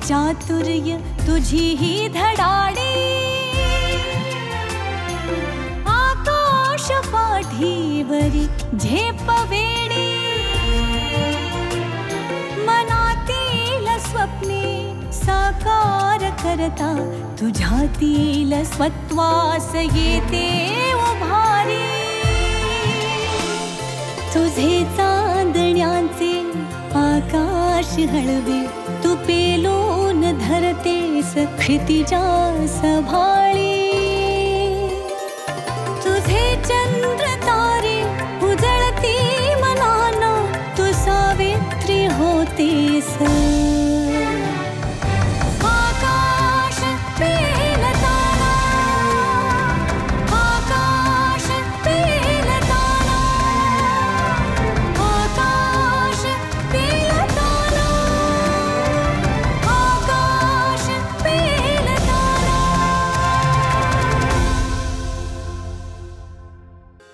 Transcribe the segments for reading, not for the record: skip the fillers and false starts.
चातुर्य तुझी ही धडाडी, आकाश पाठीवरी झेप वेडी, मनातील स्वप्ने साकार करता तुझ्यातील स्वत्वास येते उभारी, तुझे चांदण्याचे आकाश हळवे तू पेलून धरतेस क्षितिजास भाळी, तुझे चंद्र तारे उजळती मनाना तू सावित्री होतेस,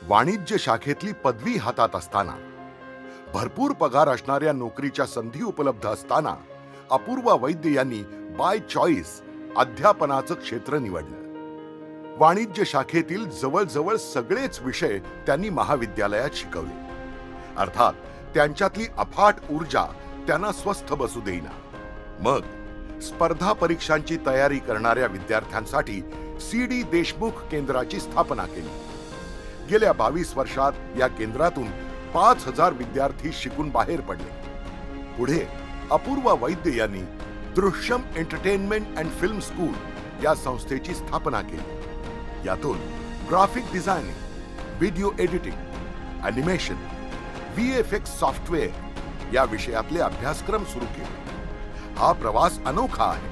वाणिज्य शाखेतली पदवी हातात असताना, भरपूर पगार असणाऱ्या नोकरीच्या संधी उपलब्ध असताना अपूर्वा वैद्य यांनी बाय चॉईस अध्यापनाचं क्षेत्र निवडलं. वाणिज्य शाखेतील जवळजवळ सगळेच विषय त्यांनी महाविद्यालयात शिकवले. अर्थात त्यांच्यातली अफाट ऊर्जा त्यांना स्वस्थ बसू देईना. मग स्पर्धा परीक्षांची तयारी करणाऱ्या विद्यार्थ्यांसाठी CD देशमुख केंद्राची स्थापना केली. गेल्या 22 वर्षात या केंद्रातून 5000 विद्यार्थी शिकून बाहेर पडले. पुढे अपूर्वा वैद्य यांनी Drishyam entertainment and film school या संस्थेची स्थापना केली. यातून graphic designing, video editing, animation, VFX software या विषयातले अभ्यासक्रम सुरू केले. हा प्रवास अनोखा आहे.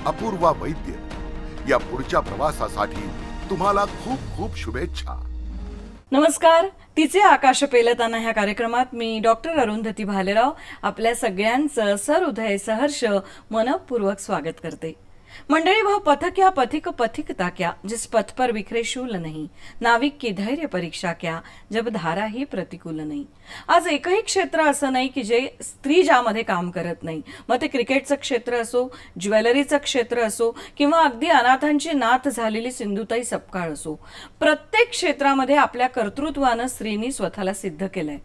अपूर्वा वैद्य या पुढच्या प्रवासासाठी तुम्हाला खूप खूप शुभेच्छा. नमस्कार. तिचे आकाश पेलताना ह्या कार्यक्रमात मी डॉक्टर अरुंधती भालेराव आपल्या सगळ्यांचं सहृदय सहर्ष मनपूर्वक स्वागत करते. मंडळी, वह पथ क्या पथिक पथिकता क्या, जिस पथ पर बिखरे शूल नहीं, नाविक की धैर्य परीक्षा क्या, जब धारा ही प्रतिकूल नाही. आज एकही क्षेत्र असं नाही की जे स्त्री ज्यामध्ये काम करत नाही. मग ते क्रिकेटचं क्षेत्र असो, ज्वेलरीचं क्षेत्र असो, किंवा अगदी अनाथांची नाथ झालेली सिंधुताई सपकाळ असो, प्रत्येक क्षेत्रामध्ये आपल्या कर्तृत्वानं स्त्रीनी स्वतःला सिद्ध केलंय.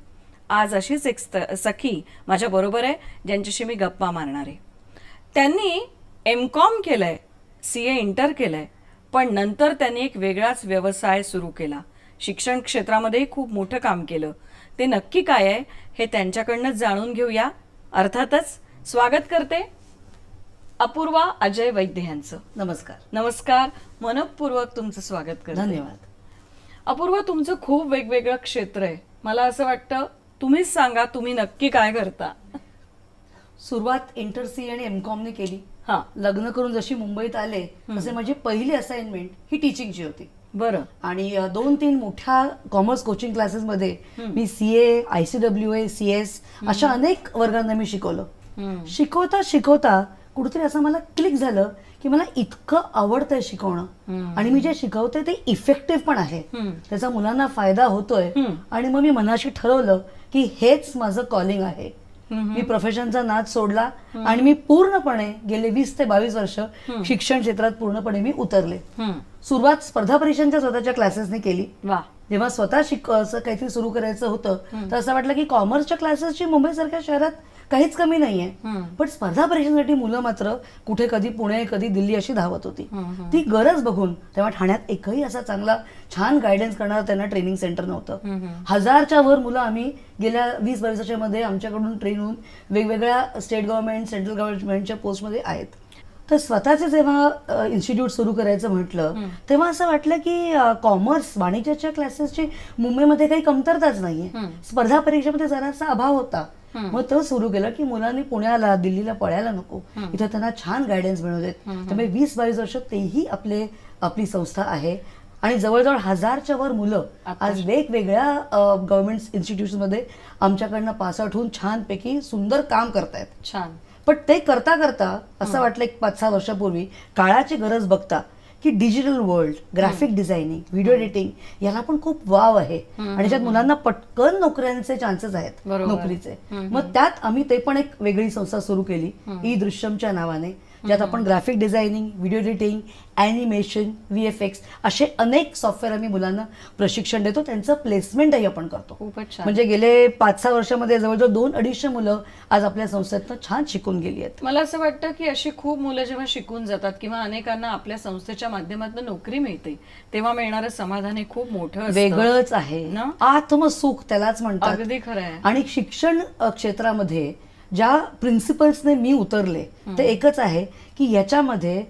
आज अशीच एक सखी माझ्या बरोबर आहे, ज्यांच्याशी मी गप्पा मारणार आहे. त्यांनी MCOM केलंय, CA इंटर केलंय, पण नंतर त्यांनी एक वेगळाच व्यवसाय सुरू केला. शिक्षण क्षेत्रामध्ये खूप मोठं काम केलं. ते नक्की काय आहे हे त्यांच्याकडनं जाणून घेऊया. अर्थातच स्वागत करते अपूर्वा अजय वैद्य यांचं. नमस्कार. नमस्कार. मनपूर्वक तुमचं स्वागत करते. धन्यवाद. अपूर्वा, तुमचं खूप वेगवेगळं क्षेत्र आहे. मला असं वाटतं तुम्हीच सांगा, तुम्ही नक्की काय करता. सुरुवात इंटर CA आणि MCOM ने केली. लग्न करून जशी मुंबईत आले तसे माझी पहिली असाइनमेंट ही टीचिंगची होती. बरं. आणि 2-3 मोठ्या कॉमर्स कोचिंग क्लासेस मध्ये मी CA, ICWA, CS अशा अनेक वर्गांना मी शिकवलं. शिकवता शिकवता कुठेतरी असं मला क्लिक झालं की मला इतकं आवडतंय शिकवणं, आणि मी जे शिकवते ते इफेक्टिव्ह पण आहे, त्याचा मुलांना फायदा होतोय. आणि मग मी मनाशी ठरवलं की हेच माझं कॉलिंग आहे. मी प्रोफेशनचा नाद सोडला आणि मी पूर्णपणे गेले 20 ते 22 वर्ष शिक्षण क्षेत्रात पूर्णपणे मी उतरले. सुरुवात स्पर्धा परीक्षांच्या स्वतःच्या क्लासेसने केली. जेव्हा स्वतः असं काहीतरी सुरू करायचं होतं तर असं वाटलं की कॉमर्सच्या क्लासेसची मुंबईसारख्या शहरात काहीच कमी नाहीये, पण स्पर्धा परीक्षांसाठी मुलं मात्र कुठे कधी पुणे कधी दिल्ली अशी धावत होती. ती गरज बघून तेव्हा ठाण्यात एकही असा चांगला छान गायडन्स करणारा त्यांना ट्रेनिंग सेंटर नव्हतं. 1000च्या वर मुलं आम्ही गेल्या 20 वर्षाच्या मध्ये आमच्याकडून ट्रेन होऊन वेगवेगळ्या स्टेट गव्हर्नमेंट, सेंट्रल गव्हर्नमेंटच्या पोस्टमध्ये आहेत. तर स्वतःचे जेव्हा इन्स्टिट्यूट सुरू करायचं म्हटलं तेव्हा असं वाटलं की कॉमर्स वाणिज्याच्या क्लासेसची मुंबईमध्ये काही कमतरताच नाहीये. स्पर्धा परीक्षेमध्ये जरासा अभाव होता. मग तो सुरू केलं की मुलांनी पुण्याला दिल्लीला पळायला नको, इथं त्यांना छान गायडन्स मिळू देत. त्यामुळे 20-22 वर्ष तेही आपली संस्था आहे. आणि जवळजवळ 1000च्या वर मुलं आज वेगवेगळ्या गव्हर्नमेंट इन्स्टिट्यूशनमध्ये आमच्याकडनं पास आउट होऊन छानपैकी सुंदर काम करतायत. छान. पण ते करता करता असं वाटलं एक 5-6 वर्षापूर्वी काळाची गरज बघता की digital world, graphic designing, video editing याला पण खूप वाव आहे आणि ज्यात मुलांना पटकन नोकऱ्यांचे चान्सेस आहेत नोकरीचे. मग त्यात आम्ही ते पण एक वेगळी संस्था सुरू केली ई दृश्यमच्या नावाने, ज्यात आपण graphic designing, video editing, animation, VFX असे अनेक सॉफ्टवेअर आम्ही मुलांना प्रशिक्षण देतो. त्यांचं प्लेसमेंटही आपण करतो. म्हणजे गेले 5-6 वर्षामध्ये जवळजवळ 200-250 मुलं आज आपल्या संस्थेतनं छान शिकून गेली आहेत. मला असं वाटतं की अशी खूप मुलं जेव्हा शिकून जातात किंवा अनेकांना आपल्या संस्थेच्या माध्यमातून नोकरी मिळते तेव्हा मिळणारं समाधान हे खूप मोठं वेगळंच आहे ना. आत्मसुख त्यालाच म्हणतात. अगदी खरं आहे. आणि शिक्षण क्षेत्रामध्ये ज्या प्रिन्सिपल्सने मी उतरले ते एकच आहे की याच्यामध्ये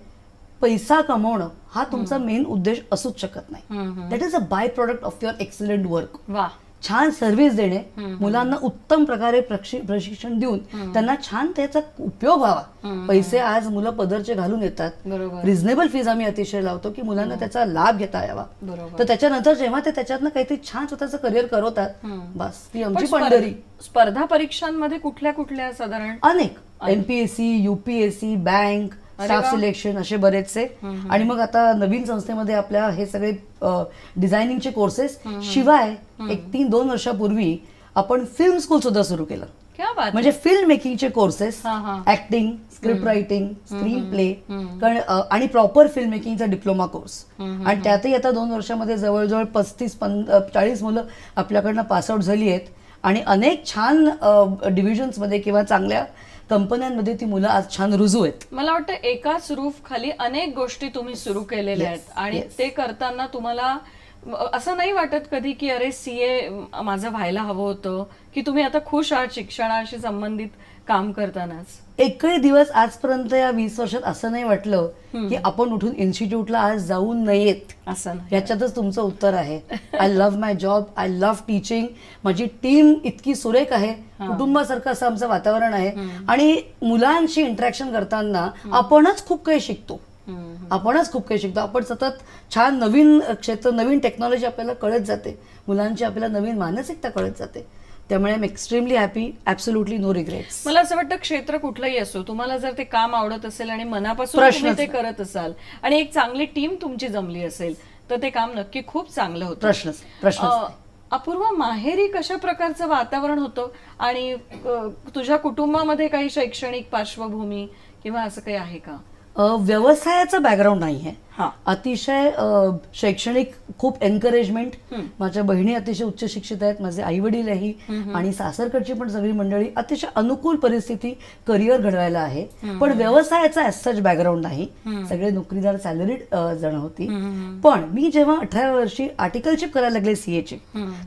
पैसा कमवणं हा तुमचा मेन उद्देश असूच शकत नाही. That is a by product of your excellent work. छान सर्व्हिस देणे, मुलांना उत्तम प्रकारे प्रशिक्षण देऊन त्यांना छान त्याचा उपयोग व्हावा. पैसे आज मुलं पदरचे घालून येतात, रिझनेबल फीज आम्ही अतिशय लावतो की मुलांना त्याचा लाभ घेता यावा. तर त्याच्यानंतर जेव्हा ते त्याच्यातनं काहीतरी छान स्वतःचं करिअर करवतात, बस ती आमची पंढरी. स्पर्धा परीक्षांमध्ये कुठल्या कुठल्या साधारण? अनेक MPSC, UPSC, bank, staff selection असे बरेचसे. आणि मग आता नवीन संस्थेमध्ये आपल्या हे सगळे डिझायनिंगचे कोर्सेस शिवाय 1-2 वर्षापूर्वी आपण फिल्म स्कूल सुद्धा सुरू केलं. म्हणजे फिल्म मेकिंगचे courses, acting, script writing, screen play आणि प्रॉपर फिल्म मेकिंगचा डिप्लोमा कोर्स. आणि त्यातही आता 2 वर्षामध्ये जवळजवळ 35-40 मुलं आपल्याकडनं पासआउट झाली आहेत आणि अनेक छान डिव्हिजन्समध्ये किंवा चांगल्या कंपन्यांमध्ये ती मुलं आज छान रुजू आहेत. मला वाटतं एकाच रूफ खाली अनेक गोष्टी तुम्ही सुरू केलेल्या आहेत आणि ते करताना तुम्हाला असं नाही वाटत कधी की अरे CA माझं व्हायला हवं होतं, की तुम्ही आता खुश आहात शिक्षणाशी संबंधित काम करतानाच? एकही दिवस आजपर्यंत या 20 वर्षात असं नाही वाटलं की आपण उठून इन्स्टिट्यूटला आज जाऊ नयेत. असं याच्यातच तुमचं उत्तर आहे. I love my job, I love teaching. माझी टीम इतकी सुरेख आहे, कुटुंबासारखं असं आमचं वातावरण आहे आणि मुलांशी इंटरॅक्शन करताना आपणच खूप काही शिकतो. आपण सतत छान नवीन क्षेत्र, नवीन टेक्नॉलॉजी आपल्याला कळत जाते, मुलांची आपल्याला नवीन मानसिकता कळत जाते. त्यामुळे I am extremely happy, absolutely no regrets. मला असं वाटतं क्षेत्र कुठलंही असो, तुम्हाला जर ते काम आवडत असेल आणि मनापासून तुम्ही ते करत असाल आणि एक चांगली टीम तुमची जमली असेल तर ते काम नक्की खूप चांगलं होतं. प्रश्न अपूर्व, माहेरी कशा प्रकारचं वातावरण होतं आणि तुझ्या कुटुंबामध्ये काही शैक्षणिक पार्श्वभूमी किंवा असं काही आहे का? व्यवसायाचं बॅकग्राऊंड नाही आहे. अतिशय शैक्षणिक खूप एनकरेजमेंट. माझ्या बहिणी अतिशय उच्च शिक्षित आहेत, माझे आई वडीलही आणि सासरकडची पण सगळी मंडळी. अतिशय अनुकूल परिस्थिती करिअर घडवायला आहे. पण व्यवसायाचा ॲज सच बॅकग्राऊंड नाही. सगळे नोकरीदार सॅलरीड जण होती. पण मी जेव्हा 18व्या वर्षी आर्टिकलशिप करायला लागले CAची,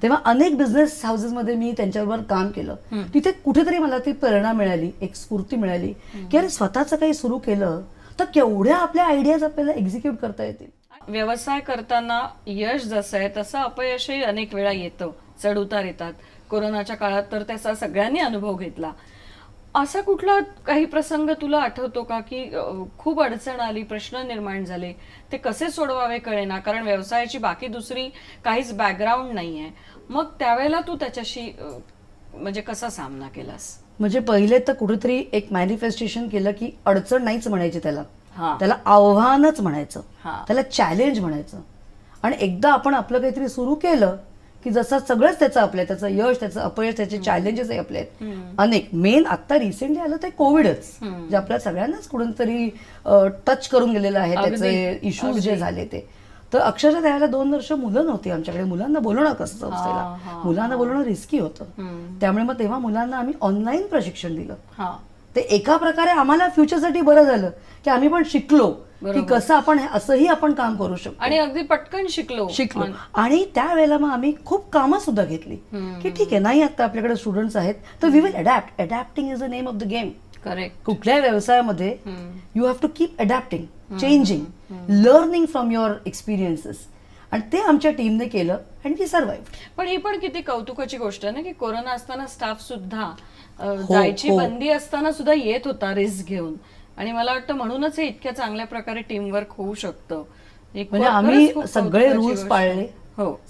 तेव्हा अनेक बिझनेस हाऊसेसमध्ये मी त्यांच्याबरोबर काम केलं. तिथे कुठेतरी मला ती प्रेरणा मिळाली, एक स्फूर्ती मिळाली की अरे स्वतःचं काही सुरू केलं तर केवढ्या आपल्या आयडियाज आपल्याला एक्झिक्यूट करता येतील. व्यवसाय करताना यश जसं आहे तसं अपयशही अनेक वेळा येतं, चढ उतार येतात. कोरोनाच्या काळात तर त्याचा सगळ्यांनी अनुभव घेतला. असा कुठला काही प्रसंग तुला आठवतो का की खूप अडचण आली, प्रश्न निर्माण झाले, ते कसे सोडवावे कळेना, कारण व्यवसायाची बाकी दुसरी काहीच बॅकग्राऊंड नाहीये, मग त्यावेळेला तू त्याच्याशी म्हणजे कसा सामना केलास? म्हणजे पहिले तर कुठेतरी एक मॅनिफेस्टेशन केलं की अडचण नाहीच म्हणायची त्याला आव्हानच म्हणायचं, त्याला चॅलेंज म्हणायचं. आणि एकदा आपण आपलं काहीतरी सुरू केलं की जसं सगळंच त्याचं यश, त्याचं अपयश, त्याचे चॅलेंजेस आपले आहेत अनेक. मेन आता रिसेंटली आलं ते कोविडच, जे आपल्या सगळ्यांनाच कुठूनतरी टच करून गेलेलं आहे, त्याचे इश्यूज जे झाले ते. तर अक्षरशः त्यावेळेला 2 वर्ष मुलं नव्हती आमच्याकडे. मुलांना बोलवणं कसं संस्थेला, मुलांना बोलवणं रिस्की होतं. त्यामुळे मग तेव्हा मुलांना आम्ही ऑनलाईन प्रशिक्षण दिलं. ते एका प्रकारे आम्हाला फ्युचरसाठी बरं झालं की आम्ही पण शिकलो की कसं आपण असंही आपण काम करू शकतो आणि अगदी पटकन शिकलो. आणि त्यावेळेला मग आम्ही खूप कामं सुद्धा घेतली की ठीक आहे, नाही आता आपल्याकडे स्टुडंट्स आहेत तर we will adapt. Adapting is the name of the game. Correct. कुठल्याही व्यवसायामध्ये you have to keep adapting, changing, learning from your experiences. आणि ते आमच्या टीमने केलं आणि वी सर्व्हाइव्ह. पण ही पण किती कौतुकाची गोष्ट आहे ना की कोरोना असताना स्टाफ सुद्धा जायची बंदी असताना सुद्धा येत होता रिस्क घेऊन. आणि मला वाटतं म्हणूनच हे इतक्या चांगल्या प्रकारे टीमवर्क होऊ शकतं. म्हणजे आम्ही सगळे रूल्स पाळले.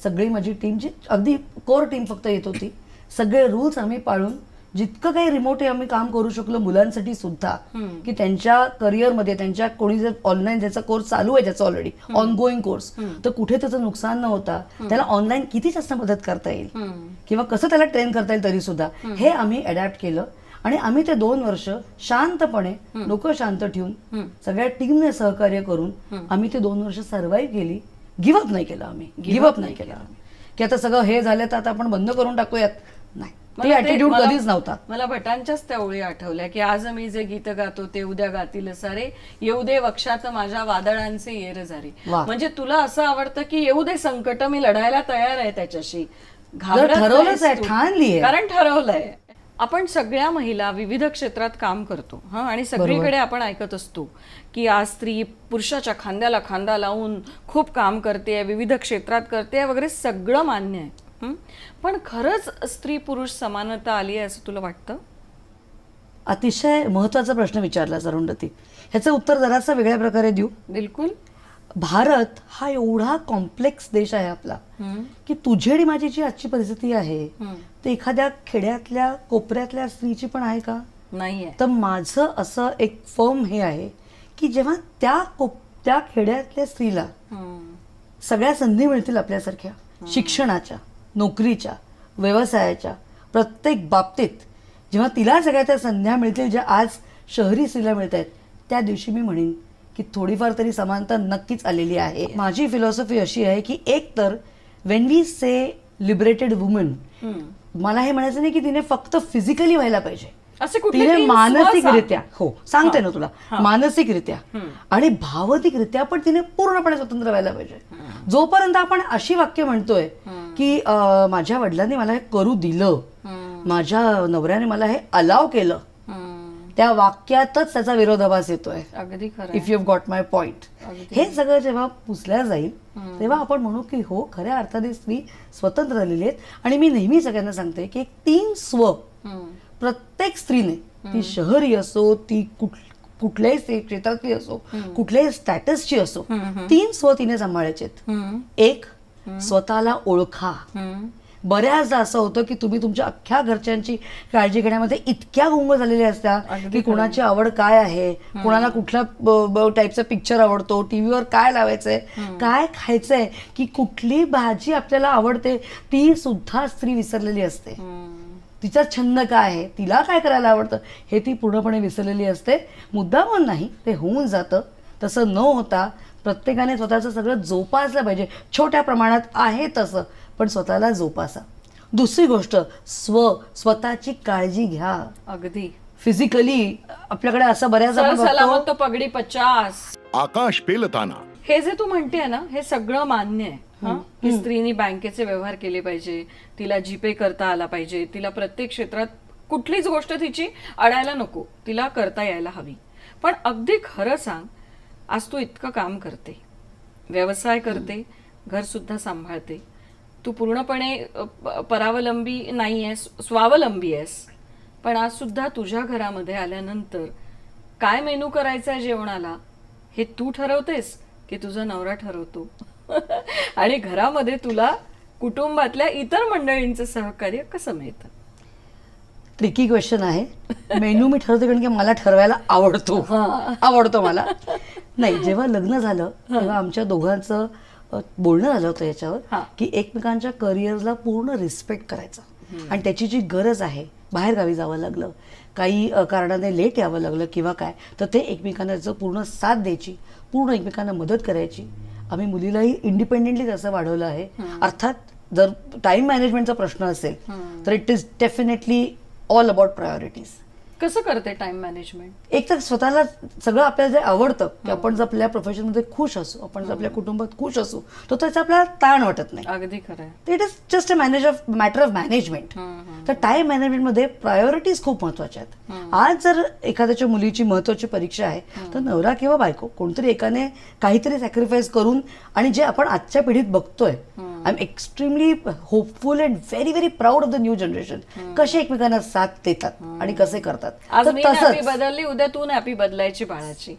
सगळी माझी टीम जी अगदी कोर टीम फक्त येत होती, सगळे रूल्स आम्ही पाळून जितकं काही रिमोट आम्ही काम करू शकलो मुलांसाठी सुद्धा, की त्यांच्या करिअरमध्ये त्यांच्या कोणी जर ऑनलाईन ज्याचा कोर्स चालू आहे त्याचा ऑलरेडी ऑनगोईंग कोर्स, तर कुठे त्याचं नुकसान न होता त्याला ऑनलाईन किती जास्त मदत करता येईल किंवा कसं त्याला ट्रेन करता येईल तरी सुद्धा हे आम्ही अडॅप्ट केलं. आणि आम्ही ते 2 वर्ष शांतपणे डोकं शांत ठेवून सगळ्या टीमने सहकार्य करून आम्ही ते 2 वर्ष सर्व्हाइव्ह केली. गिव्हअप नाही केलं आम्ही, गिव्हअप नाही केलं आम्ही की आता सगळं हे झालं तर आता आपण बंद करून टाकूयात. नाही, ते ऍटिट्यूड कधीच नव्हता. मला भटांच्याच त्या ओळी आठवल्या की आज मी जे गीत गातो ते उद्या गातील सारे, येऊ दे वक्षात माझ्या वादळांचे येर झारे. म्हणजे तुला असं आवडतं की येऊ दे संकट, मी लढायला तयार आहे त्याच्याशी, ठरवलंच आहे, ठाणली आहे, कारण ठरवलंय. आपण सगळ्या महिला विविध क्षेत्रात काम करतो आणि सगळीकडे आपण ऐकत असतो की आज स्त्री पुरुषाच्या खांद्याला खांदा लावून खूप काम करते, विविध क्षेत्रात करते वगैरे, सगळं मान्य आहे. पण खरंच स्त्री पुरुष समानता आली आहे असं तुला वाटतं? अतिशय महत्वाचा प्रश्न विचारला अरुंधती. ह्याचं उत्तर जरासं वेगळ्या प्रकारे देऊ. बिलकुल. भारत हा एवढा कॉम्प्लेक्स देश आहे आपला की तुझी आणि माझी जी आजची परिस्थिती आहे ते एखाद्या खेड्यातल्या कोपऱ्यातल्या स्त्रीची पण आहे का? नाहीये. तर माझं असं एक फर्म हे आहे की जेव्हा त्या खेड्यातल्या स्त्रीला सगळ्या संधी मिळतील आपल्यासारख्या, शिक्षणाच्या, नोकरीच्या, व्यवसायाच्या, प्रत्येक बाबतीत जेव्हा तिला सगळ्या त्या संध्या मिळतील ज्या आज शहरी स्त्रीला मिळत आहेत, त्या दिवशी मी म्हणेन की थोडीफार तरी समानता नक्कीच आलेली आहे. माझी फिलॉसॉफी अशी आहे की एक तर when we say liberated woman, मला हे म्हणायचं नाही की तिने फक्त फिजिकली व्हायला पाहिजे, तिने मानसिकरित्या, हो सांगते ना तुला, मानसिकरित्या आणि भावनिकरित्या पण तिने पूर्णपणे स्वतंत्र व्हायला पाहिजे. जोपर्यंत आपण अशी वाक्य म्हणतोय की माझ्या वडिलांनी मला हे करू दिलं, माझ्या नवऱ्याने मला हे अलाव केलं, त्या वाक्यातच त्याचा विरोधाभास येतोय. अगदी खरं. If you have got my point. हे सगळं जेव्हा पुसल्या जाईल तेव्हा आपण म्हणू की हो, खऱ्या अर्थाने स्त्री स्वतंत्र झालेली आहेत. आणि मी नेहमी सगळ्यांना सांगते की 3 स्व प्रत्येक स्त्रीने, ती शहरी असो, ती कुठल्याही क्षेत्रातली असो, कुठल्याही स्टॅटसची असो, 3 स्व तिने सांभाळायचे. एक, स्वतःला ओळखा. बऱ्याचदा असं होतं की तुम्ही तुमच्या अख्ख्या घरच्यांची काळजी घेण्यामध्ये इतक्या गुंग झालेल्या असतात की कोणाची आवड काय आहे, कोणाला कुठल्या टाईपचा पिक्चर आवडतो, टीव्हीवर काय लावायचंय, काय खायचंय, की कुठली भाजी आपल्याला आवडते ती सुद्धा स्त्री विसरलेली असते. तिचा छंद काय आहे, तिला काय करायला आवडतं हे ती पूर्णपणे विसरलेली असते. मुद्दामून नाही, ते होऊन जातं. तसं न होता प्रत्येकाने स्वतःचं सगळं जोपासलं पाहिजे. छोट्या प्रमाणात आहे तसं, पण स्वतःला जोपासा. दुसरी गोष्ट, स्वतःची काळजी घ्या. अगदी फिजिकली आपल्याकडे असं बऱ्याच पगडी 50. आकाश पेलताना हे जे तू म्हणते ना, हे सगळं मान्य आहे की स्त्रीनी बँकेचे व्यवहार केले पाहिजे, तिला जीपे करता आला पाहिजे, तिला प्रत्येक क्षेत्रात कुठलीच गोष्ट तिची अडायला नको, तिला करता यायला हवी. पण अगदी खरं सांग, आज तू इतकं काम करते, व्यवसाय करते, घर सुद्धा सांभाळते, तू पूर्णपणे परावलंबी नाही आहेस, स्वावलंबी आहेस. पण आज सुद्धा तुझ्या घरामध्ये आल्यानंतर काय मेनू करायचा आहे जेवणाला हे तू ठरवतेस की तुझा नवरा ठरवतो? आणि घरामध्ये तुला कुटुंबातल्या इतर मंडळींचं सहकार्य कसं मिळतं? ट्रिकी क्वेश्चन आहे. मेनू मी ठरवते कारण की मला ठरवायला आवडतो मला. नाही, जेव्हा लग्न झालं तेव्हा आमच्या दोघांचं बोलणं झालं होतं याच्यावर की एकमेकांच्या करिअरला पूर्ण रिस्पेक्ट करायचा. आणि त्याची जी गरज आहे, बाहेर गावी जावं लागलं, काही कारणाने लेट यावं लागलं किंवा काय, तर ते एकमेकांना त्याचं पूर्ण साथ द्यायची, पूर्ण एकमेकांना मदत करायची. आम्ही मुलीलाही इंडिपेंडेंटली तसं वाढवलं आहे. अर्थात जर टाइम मॅनेजमेंटचा प्रश्न असेल तर it is definitely all about priorities. कसं करते टाइम मॅनेजमेंट? एक तर स्वतःला सगळं आपल्याला जे आवडतं की आपण जर आपल्या प्रोफेशनमध्ये खुश असू, आपण जर आपल्या कुटुंबात खुश असू, तर त्याचा आपल्याला ताण वाटत नाही. अगदी खरं. It is just a matter of management. तर टाइम मॅनेजमेंटमध्ये प्रायोरिटीज खूप महत्वाच्या आहेत. आज जर एखाद्याच्या मुलीची महत्वाची परीक्षा आहे तर नवरा किंवा बायको कोणतरी एकाने काहीतरी सॅक्रिफाईस करून, आणि जे आपण आजच्या पिढीत बघतोय, I am extremely hopeful and very very proud of the new generation, कसे एकमेकांना साथ देतात आणि कसे करतात. आज मी नॅपी बदलली, उद्या तू नॅपी बदलायची बाळाची,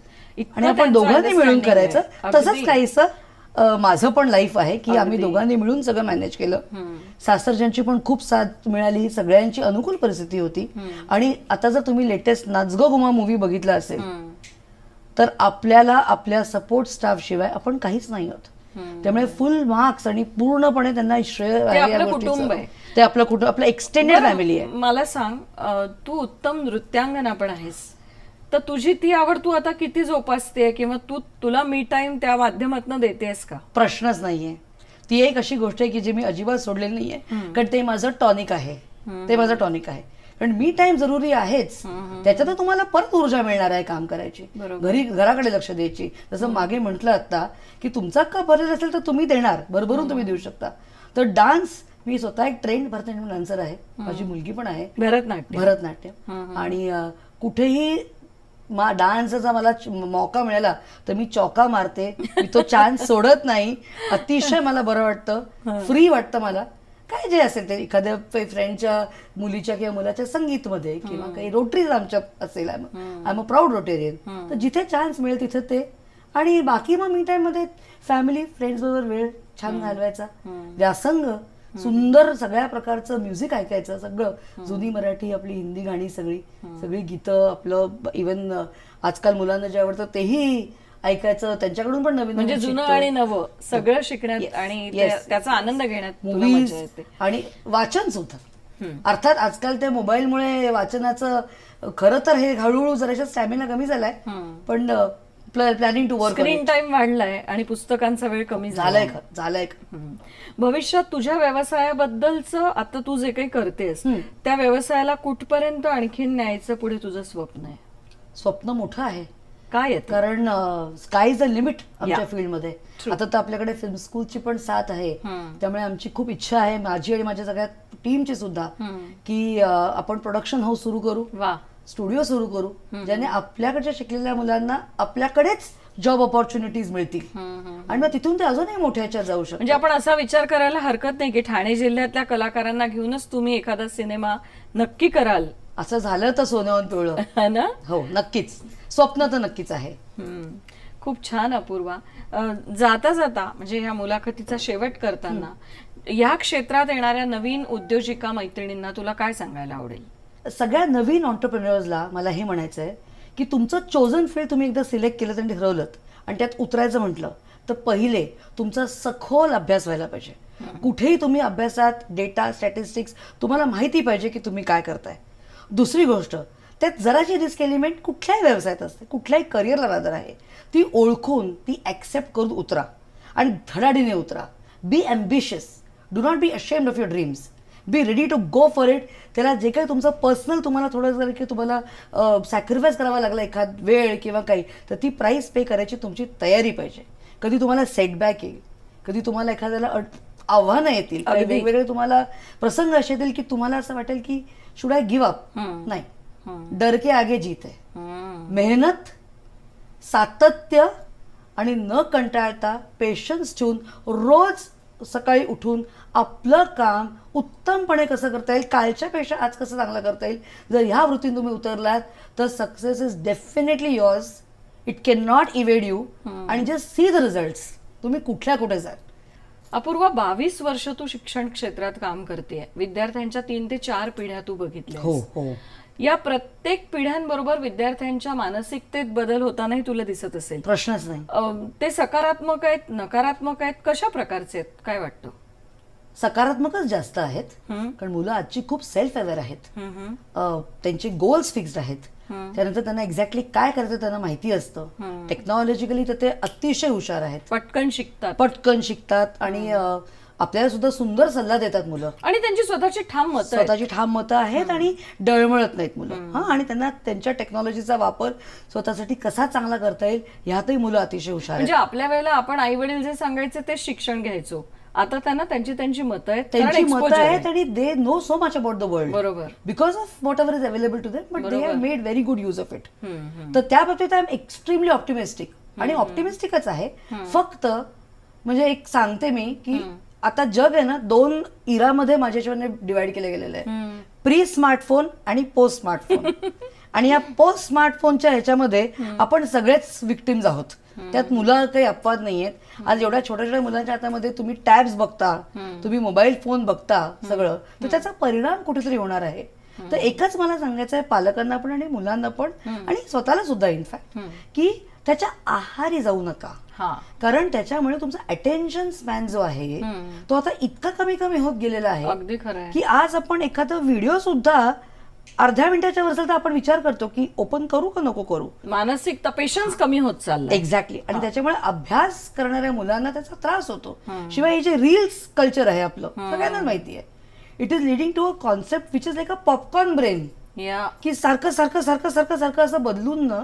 आणि आपण दोघांनी मिळून करायचं. तसंच काहीसं माझं पण लाईफ आहे की आम्ही दोघांनी मिळून सगळं मॅनेज केलं. सासरच्यांची पण खूप साथ मिळाली, सगळ्यांची अनुकूल परिस्थिती होती. आणि आता जर तुम्ही लेटेस्ट नाच गं घुमा मूवी बघितला असेल तर आपल्याला आपल्या सपोर्ट स्टाफ शिवाय आपण काहीच नाही आहोत. त्यामुळे फुल मार्क्स आणि पूर्णपणे त्यांना श्रेय आपलं कुटुंब आहे, ते आपलं कुटुंब, आपलं एक्सटेंडेड फॅमिली आहे. मला सांग, तू उत्तम नृत्यांगना पण आहेस, तर तुझी ती आवड तू आता किती जोपासते किंवा तुला मी टाइम त्या माध्यमातून देतेस का? प्रश्नच नाहीये. ती एक अशी गोष्ट आहे की जी मी अजिबात सोडलेली नाहीये, कारण ते माझं टॉनिक आहे. ते माझं टॉनिक आहे. कारण मी टाइम जरुरी आहेच, त्याच्यात तुम्हाला परत ऊर्जा मिळणार आहे काम करायची, घराकडे लक्ष द्यायची. जसं मागे म्हटलं आता की तुमचा का भरेल असेल तर तुम्ही देणार, भरभरून तुम्ही देऊ शकता. तर डान्स, मी स्वतः एक ट्रेंड भरतनाट्यम डान्सर आहे, माझी मुलगी पण आहे भरतनाट्यम. आणि कुठेही डान्सचा मला मौका मिळाला तर मी चौका मारते, मी तो चान्स सोडत नाही. अतिशय मला बरं वाटतं, फ्री वाटतं मला. काय जे असेल ते, एखाद्या फ्रेंडच्या मुलीच्या किंवा मुलाच्या संगीतमध्ये किंवा काही रोटरीज आमच्या असेल, I am a proud Rotarian, तर जिथे चान्स मिळेल तिथे ते. आणि बाकी मग मी टाइम मध्ये फॅमिली फ्रेंड्स बरोबर वेळ छान घालवायचा, व्यासंग, सुंदर सगळ्या प्रकारचं म्युझिक ऐकायचं, सगळं जुनी मराठी, आपली हिंदी गाणी, सगळी गीतं, आपलं इव्हन आजकाल मुलांना जे आवडतं तेही ऐकायचं, त्यांच्याकडून पण नवीन, म्हणजे जुनं आणि नवं सगळं शिकण्यात आणि त्याचा आनंद घेण्यात मूवीज आणि वाचन सुद्धा. अर्थात आजकाल ते मोबाईलमुळे वाचनाचं खरं तर हे हळूहळू जराशा स्टॅमिना कमी झालाय, पण planning to work. Screen time वाढलाय आणि पुस्तकांचा वेळ कमी झालाय. भविष्यात तुझ्या व्यवसायाबद्दलचं, आता तू जे काही करतेस त्या व्यवसायाला कुठपर्यंत आणखीन न्यायचं पुढे तुझं स्वप्न आहे? स्वप्न मोठं आहे. काय? कारण स्काय इज अ लिमिट आमच्या फील्डमध्ये. आता तर आपल्याकडे फिल्म स्कूलची पण साथ आहे, त्यामुळे आमची खूप इच्छा आहे, माझी आणि माझ्या सगळ्या टीमची सुद्धा, की आपण प्रोडक्शन हाऊस सुरू करू, स्टुडिओ सुरू करू, ज्याने आपल्याकडच्या शिकलेल्या मुलांना आपल्याकडेच जॉब ऑपॉर्च्युनिटीज मिळतील आणि मग तिथून ते अजूनही मोठ्या ह्याच्यात जाऊ शकतात. म्हणजे आपण असा विचार करायला हरकत नाही की ठाणे जिल्ह्यातल्या कलाकारांना घेऊनच तुम्ही एखादा सिनेमा नक्की कराल. असं झालं तर सोन्यावर पिवळं ना. हो, नक्कीच. स्वप्न तर नक्कीच आहे. खूप छान अपूर्वा. जाता जाता म्हणजे ह्या मुलाखतीचा शेवट करताना या क्षेत्रात येणाऱ्या नवीन उद्योजिका मैत्रिणींना तुला काय सांगायला आवडेल? सगळ्या नवीन ऑन्टरप्रेन्युअर्सला मला हे म्हणायचं आहे की तुमचं चोजन फील्ड तुम्ही एकदा सिलेक्ट केलं आणि ठरवलं आणि त्यात उतरायचं म्हटलं तर पहिले तुमचा सखोल अभ्यास व्हायला पाहिजे. कुठेही तुम्ही अभ्यासात डेटा, स्टॅटिस्टिक्स तुम्हाला माहिती पाहिजे की तुम्ही काय करताय. दुसरी गोष्ट, त्यात जराची रिस्क एलिमेंट कुठल्याही व्यवसायात असते, कुठल्याही करिअरला रादर आहे, ती ओळखून ती ॲक्सेप्ट करून उतरा आणि धडाडीने उतरा. Be ambitious, do not be ashamed of your dreams, be ready to go for it. त्याला जे काही तुमचं पर्सनल तुम्हाला थोडं जर की तुम्हाला सॅक्रिफाईस करावा लागला एखाद वेळ किंवा काही, तर ती प्राईस पे करायची तुमची तयारी पाहिजे. कधी तुम्हाला सेटबॅक येईल, कधी तुम्हाला एखाद्याला आव्हानं येतील, वेगवेगळे तुम्हाला प्रसंग असे येतील की तुम्हाला असं वाटेल की शुड आय गिव्ह अप. नाही, डर के आगे जीत आहे. मेहनत, सातत्य आणि न कंटाळता पेशन्स ठेवून रोज सकाळी उठून आपलं काम उत्तमपणे कसं करता येईल, कालच्यापेक्षा आज कसं चांगलं करता येईल, जर ह्या वृत्तीने तुम्ही उतरलात तर success is definitely yours. It can not evade you आणि जस्ट सी द रिझल्ट्स. तुम्ही कुठे जाल. अपूर्वा, 22 वर्ष तू शिक्षण क्षेत्रात काम करते, विद्यार्थ्यांच्या 3 ते 4 पिढ्या तू बघितल्या. हो. या प्रत्येक पिढ्यांबरोबर विद्यार्थ्यांच्या मानसिकतेत बदल होतानाही तुला दिसत असेल. प्रश्नच नाही. ते सकारात्मक आहेत, नकारात्मक आहेत, कशा प्रकारचे आहेत, काय वाटतं? सकारात्मकच जास्त आहेत, कारण मुलं आजची खूप सेल्फ अवेअर आहेत. त्यांचे गोल्स फिक्स्ड आहेत, त्यानंतर त्यांना एक्झॅक्टली काय करायचं त्यांना माहिती असतं. टेक्नॉलॉजिकली तर ते अतिशय हुशार आहेत, पटकन शिकतात आणि आपल्याला सुद्धा सुंदर सल्ला देतात मुलं. आणि त्यांची स्वतःची ठाम मतं आहेत आणि डळमळत नाहीत मुलं. आणि त्यांना त्यांच्या टेक्नॉलॉजीचा वापर स्वतःसाठी कसा चांगला करता येईल ह्यातही मुलं अतिशय हुशार आहेत. म्हणजे आपल्या वेळेला आपण आई वडील जे सांगायचे ते शिक्षण घ्यायचो, आता त्यांना त्यांची मतं आहेत आणि they know so much about the world, बरोबर, because of whatever is available to them, but they have made very good use of it. तर त्या बाबतीत आय एम एक्स्ट्रीमली ऑप्टिमिस्टिक आणि ऑप्टिमिस्टिकच आहे. फक्त म्हणजे एक सांगते मी की आता जग आहे ना 2 इरामध्ये माझ्याच्याने डिवाइड केलं गेलेलं आहे, प्री स्मार्टफोन आणि पोस्ट स्मार्टफोन. आणि या पोस्ट स्मार्टफोनच्या ह्याच्यामध्ये आपण सगळेच विक्टिम्स आहोत. त्यात मुलं काही अपवाद नाहीयेत. आज एवढ्या छोट्या छोट्या मुलांच्या हातामध्ये तुम्ही टॅब्स बघता, तुम्ही मोबाईल फोन बघता सगळं, तर त्याचा परिणाम कुठेतरी होणार आहे. तर एकच मला सांगायचं आहे पालकांना पण आणि मुलांना पण आणि स्वतःला सुद्धा इनफॅक्ट, की त्याच्या आहारी जाऊ नका. कारण त्याच्यामुळे तुमचा अटेन्शन स्पॅन जो आहे तो आता इतका कमी कमी होत गेलेला आहे. अगदी खरं की आज आपण एखादा व्हिडिओ सुद्धा अर्ध्या मिनिटाच्या वर तर आपण विचार करतो की ओपन करू का नको करू. मानसिकता पेशन्स कमी होत चालला. एक्झॅक्टली. आणि त्याच्यामुळे अभ्यास करणाऱ्या मुलांना त्याचा त्रास होतो. शिवाय हे जे रील्स कल्चर आहे आपलं सगळ्यांना माहिती आहे, it is leading to a concept which is like a popcorn brain. की सारखं सारखं सारखं सारखं सारखं असं बदलून ना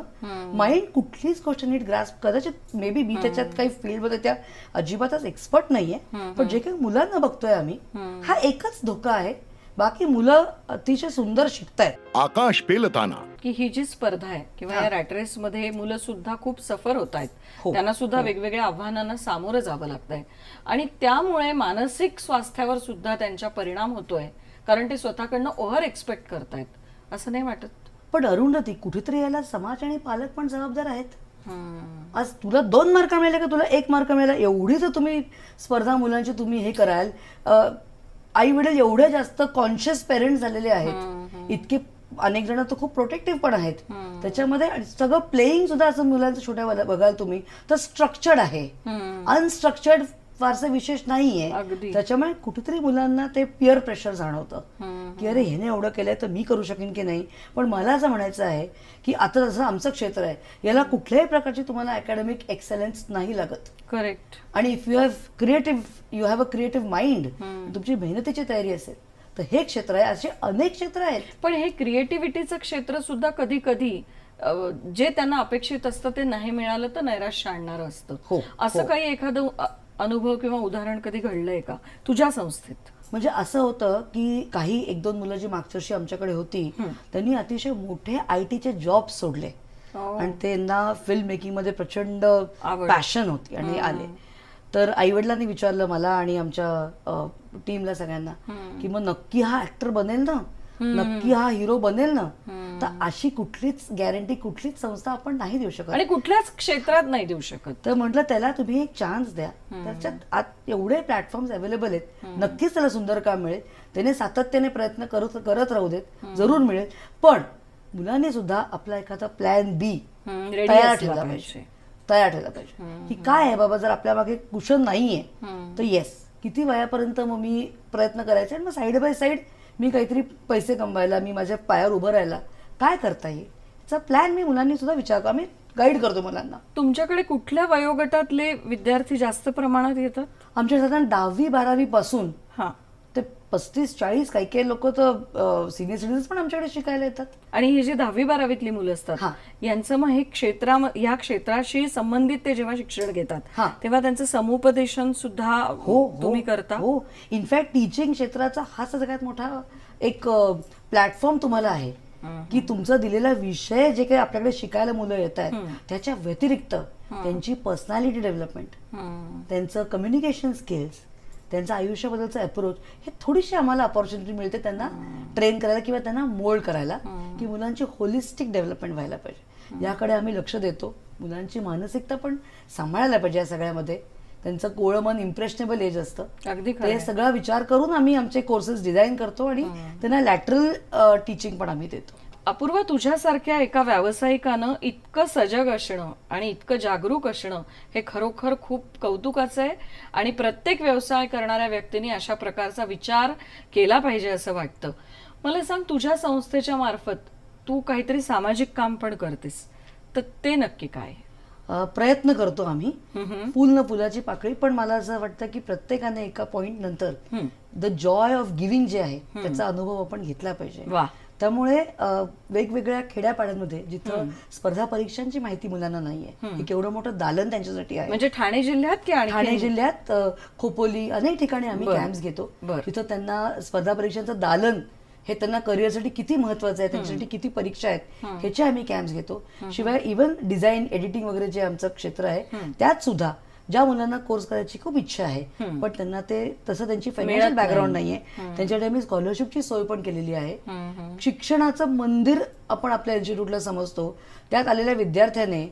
माइंड कुठलीच गोष्ट नीट ग्रास्प. कदाचित मे बी मी त्याच्यात काही फील्डमध्ये त्या अजिबातच एक्सपर्ट नाहीये, पण जे काही मुलांना बघतोय आम्ही हा एकच धोका आहे. बाकी मुलं अतिशय सुंदर शिकतायत. आकाश पेलताना की ही जी स्पर्धा आहे किंवा या रॅट रेस मध्ये मुलं सुद्धा खूप सफर होत आहेत. त्यांना सुद्धा वेगवेगळ्या आव्हानांना सामोरं जावं लागतंय आणि त्यामुळे मानसिक स्वास्थ्यावर सुद्धा त्यांच्या परिणाम होतोय. कारण ते स्वतःकडनं ओव्हर एक्सपेक्ट करतायत. असं नाही वाटत? पण अरुंधती, कुठेतरी याला समाज आणि पालक पण जबाबदार आहेत. आज तुला 2 मार्क मिळाले का तुला 1 मार्क मिळाला, एवढी जर तुम्ही स्पर्धा मुलांची तुम्ही हे कराल. आई वडील एवढे जास्त कॉन्शियस पेरेंट्स झालेले आहेत, इतके अनेक जण तर खूप प्रोटेक्टिव्ह पण आहेत. त्याच्यामध्ये सगळं प्लेईंग सुद्धा असं मुलांचं छोट्या बघाल तुम्ही तर स्ट्रक्चर्ड आहे. अनस्ट्रक्चर्ड फारसं विशेष नाहीये. त्याच्यामुळे कुठेतरी मुलांना ते पिअर प्रेशर जाणवतं की अरे ह्याने एवढं केलंय तर मी करू शकेन की नाही. पण मला असं म्हणायचं आहे की आता जसं आमचं क्षेत्र आहे याला कुठल्याही प्रकारची तुम्हाला अकॅडमिक एक्सलन्स नाही लागत. करेक्ट. आणि if you have a creative mind, तुमची मेहनतीची तयारी असेल तर हे क्षेत्र आहे. असे अनेक क्षेत्र आहेत. पण हे क्रिएटिव्हिटीचं क्षेत्र सुद्धा कधी कधी जे त्यांना अपेक्षित असतं ते नाही मिळालं तर नैराश्य आणणारं असतं. असं काही एखादं अनुभव किंवा उदाहरण कधी घडलंय का तुझ्या संस्थेत? म्हणजे असं होतं की काही 1-2 मुलं जी मागच्या वर्षी आमच्याकडे होती त्यांनी अतिशय मोठे IT चे जॉब सोडले आणि त्यांना फिल्म मेकिंग मध्ये प्रचंड पॅशन होती आणि आले. तर आईवडिलांनी विचारलं मला आणि आमच्या टीमला सगळ्यांना की मग नक्की हा ऍक्टर बनेल ना, नक्की हा हिरो बनेल ना. तर अशी कुठलीच गॅरंटी कुठलीच संस्था आपण नाही देऊ शकत आणि कुठल्याच क्षेत्रात नाही देऊ शकत. तर म्हटलं त्याला तुम्ही एक चान्स द्या. त्याच्यात आत एवढे प्लॅटफॉर्म्स अवेलेबल आहेत, नक्कीच त्याला सुंदर काम मिळेल. त्याने सातत्याने प्रयत्न करत राहू देत, जरूर मिळेल. पण मुलांनी सुद्धा आपला एखादा प्लॅन बी तयार ठेवला पाहिजे की काय आहे बाबा, जर आपल्या मागे कुशन नाहीये तर येस किती वयापर्यंत मग मी प्रयत्न करायचे आणि मग साईड बाय साईड मी काहीतरी पैसे कमवायला, मी माझ्या पायावर उभं राहायला काय करता येईल त्याचा प्लॅन मी मुलांनी सुद्धा विचार आम्ही गाईड करतो मुलांना. तुमच्याकडे कुठल्या वयोगटातले विद्यार्थी जास्त प्रमाणात येतात? आमच्या साधारण 10वी-12वी पासून ते 35-40 काही लोक तर सिनियर सिटीजन्स पण आमच्याकडे शिकायला येतात. आणि ही जी 10वी-12वीतली मुलं असतात यांचं मग हे या क्षेत्राशी संबंधित ते जेव्हा शिक्षण घेतात तेव्हा त्यांचं समुपदेशन सुद्धा तुम्ही करता? हो. इनफॅक्ट टीचिंग क्षेत्राचा हा सगळ्यात मोठा एक प्लॅटफॉर्म तुम्हाला आहे की तुमचा दिलेला विषय जे काही आपल्याकडे शिकायला मुलं येत आहेत त्याच्या व्यतिरिक्त त्यांची पर्सनॅलिटी डेव्हलपमेंट, त्यांचं कम्युनिकेशन स्किल्स, त्यांचा आयुष्याबद्दलचा अप्रोच हे थोडीशी आम्हाला अपॉर्च्युनिटी मिळते त्यांना ट्रेन करायला किंवा त्यांना मोल्ड करायला की मुलांची होलिस्टिक डेव्हलपमेंट व्हायला पाहिजे. याकडे आम्ही लक्ष देतो. मुलांची मानसिकता पण सांभाळायला पाहिजे. या सगळ्यामध्ये त्यांचं कोवळं मन इम्प्रेशनेबल एज असतं. ते सगळा विचार करून आम्ही आमचे कोर्सेस डिझाईन करतो आणि त्यांना लॅटरल टीचिंग पण आम्ही देतो. अपूर्वा, तुझ्यासारख्या एका व्यावसायिकानं इतकं सजग असणं आणि इतकं जागरूक असणं हे खरोखर खूप कौतुकाचं आहे आणि प्रत्येक व्यवसाय करणाऱ्या व्यक्तीने अशा प्रकारचा विचार केला पाहिजे असं वाटतं. मला सांग, तुझ्या संस्थेच्या मार्फत तू काहीतरी सामाजिक काम पण करतेस, तर ते नक्की काय? प्रयत्न करतो आम्ही. फुल न फुलाची पाकळी. पण मला असं वाटतं की प्रत्येकाने एका पॉइंट नंतर द जॉय ऑफ गिव्हिंग जे आहे त्याचा अनुभव आपण घेतला पाहिजे. त्यामुळे वेगवेगळ्या खेड्यापाड्यांमध्ये जिथं स्पर्धा परीक्षांची माहिती मुलांना नाहीये, एक एवढं मोठं दालन त्यांच्यासाठी आहे. म्हणजे ठाणे जिल्ह्यात की ठाणे जिल्ह्यात खोपोली अनेक ठिकाणी आम्ही कॅम्प्स घेतो. तिथं त्यांना स्पर्धा परीक्षांचं दालन हे त्यांना करिअरसाठी किती महत्वाचं आहे, त्यांच्यासाठी किती परीक्षा आहेत ह्याचे आम्ही कॅम्प्स घेतो. शिवाय इव्हन डिझाईन, एडिटिंग वगैरे जे आमचं क्षेत्र आहे त्यात सुद्धा ज्या मुलांना कोर्स करायची खूप इच्छा आहे पण त्यांना ते तसं त्यांची फायनान्शियल बॅकग्राऊंड नाहीये, त्यांच्याकडे मी स्कॉलरशिपची सोय पण केलेली आहे. शिक्षणाचं मंदिर आपण आपल्या इन्स्टिट्यूटला समजतो, त्यात आलेल्या विद्यार्थ्याने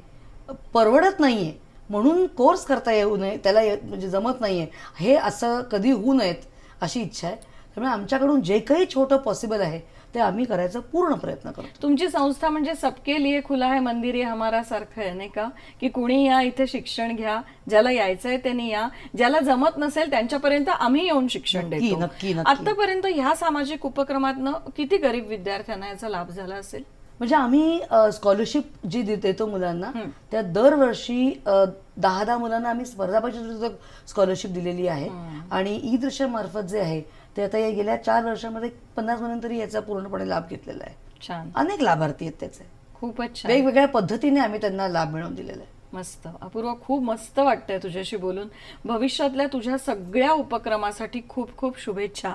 परवडत नाहीये म्हणून कोर्स करता येऊ नये, त्याला म्हणजे जमत नाहीये हे असं कधी होऊ नयेत अशी इच्छा आहे. त्यामुळे आमच्याकडून जे काही छोटं पॉसिबल आहे ते आम्ही करायचा पूर्ण प्रयत्न करतो. तुमची संस्था म्हणजे सबके लिए खुला है मंदिर ये हमारा सारखं आहे नाही का, की कुणी या इथे शिक्षण घ्या, ज्याला यायचंय त्यांनी या, ज्याला जमत नसेल त्यांच्यापर्यंत आम्ही येऊन शिक्षण देतो. आतापर्यंत ह्या सामाजिक उपक्रमातनं किती गरीब विद्यार्थ्यांना याचा लाभ झाला असेल? म्हणजे आम्ही स्कॉलरशिप जी देतो मुलांना त्या दरवर्षी 10 मुलांना आम्ही स्पर्धा परीक्षा स्कॉलरशिप दिलेली आहे आणि ई दृश्य मार्फत जे आहे ते आता या गेल्या 4 वर्षांमध्ये 50 मुलांनी तरी याचा पूर्णपणे लाभ घेतलेला आहे. छान, अनेक लाभार्थी आहेत त्याचे, खूपच छान, वेगवेगळ्या पद्धतीने आम्ही त्यांना लाभ मिळवून दिलेला आहे. मस्त अपूर्वा, खूप मस्त वाटतंय तुझ्याशी बोलून. भविष्यातल्या तुझ्या सगळ्या उपक्रमासाठी खूप खूप शुभेच्छा.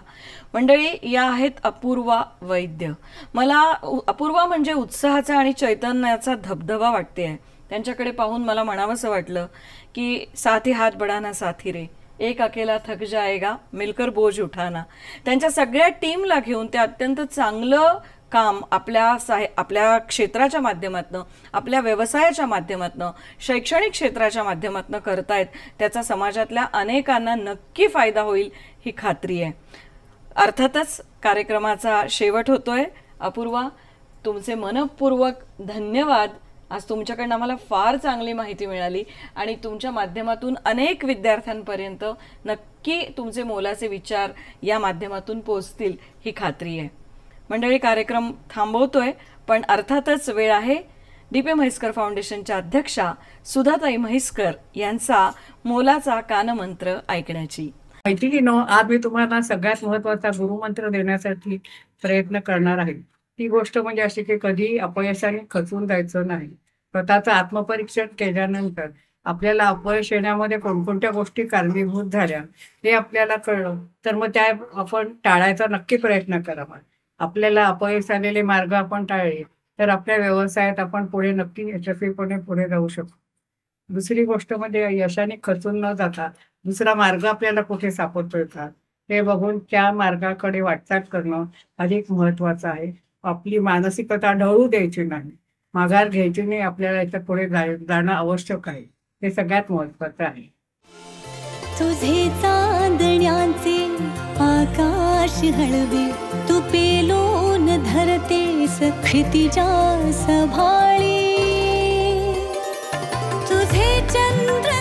मंडळी, या आहेत अपूर्वा वैद्य. मला अपूर्वा म्हणजे उत्साहाचा आणि चैतन्याचा धबधबा वाटते आहे. त्यांच्याकडे पाहून मला म्हणावंसं वाटलं की साथी हात बढाना साथी रे, एक अकेला थक जाएगा मिलकर बोझ उठाना. त्यांच्या सगळ्या टीमला घेऊन ते अत्यंत चांगलं काम आपल्या क्षेत्राच्या माध्यमातून, आपल्या व्यवसायाच्या माध्यमातून, शैक्षणिक क्षेत्राच्या माध्यमातून करतायत. त्याचा समाजातल्या अनेकांना नक्की फायदा होईल ही खात्री आहे. अर्थातच कार्यक्रमाचा शेवट होतोय. अपूर्वा, तुमचे मनपूर्वक धन्यवाद. आज तुमच्याकडनं आम्हाला फार चांगली माहिती मिळाली आणि तुमच्या माध्यमातून अनेक विद्यार्थ्यांपर्यंत नक्की तुमचे मोलाचे विचार या माध्यमातून पोहोचतील ही खात्री आहे. मंडळी, कार्यक्रम थांबवतोय पण अर्थातच वेळ आहे डी.पी. म्हैसकर फाउंडेशनच्या अध्यक्षा सुधाताई म्हैसकर यांचा मोलाचा कानमंत्र ऐकण्याची. मैत्रिणींनो, आज मी तुम्हाला सगळ्यात महत्वाचा गुरुमंत्र देण्यासाठी प्रयत्न करणार आहे. ती गोष्ट म्हणजे अशी की कधी अपयशाने खचून जायचं नाही. स्वतःचं आत्मपरीक्षण केल्यानंतर आपल्याला अपयश येण्यामध्ये कोणकोणत्या गोष्टी कारणीभूत झाल्या हे आपल्याला कळलं तर मग त्या आपण टाळायचा नक्की प्रयत्न करावा. आपल्याला अपयश आलेले मार्ग आपण टाळले तर आपल्या व्यवसायात आपण पुढे नक्की यशस्वीपणे पुढे जाऊ शकतो. दुसरी गोष्ट म्हणजे यशाने खचून न जाता दुसरा मार्ग आपल्याला कुठे सापडतोय का हे बघून त्या मार्गाकडे वाटचाल करणं अधिक महत्वाचं आहे. आपली मानसिकता ढळू द्यायची नाही, माघार घ्यायची नाही. आपल्याला याच्या पुढे जाणं आवश्यक आहे, हे सगळ्यात महत्वाचं आहे. तुझे चांदण्याचे आकाश हळवे, तू पेलून धरतेस क्षितिजा सभाळी. तुझे चंद्र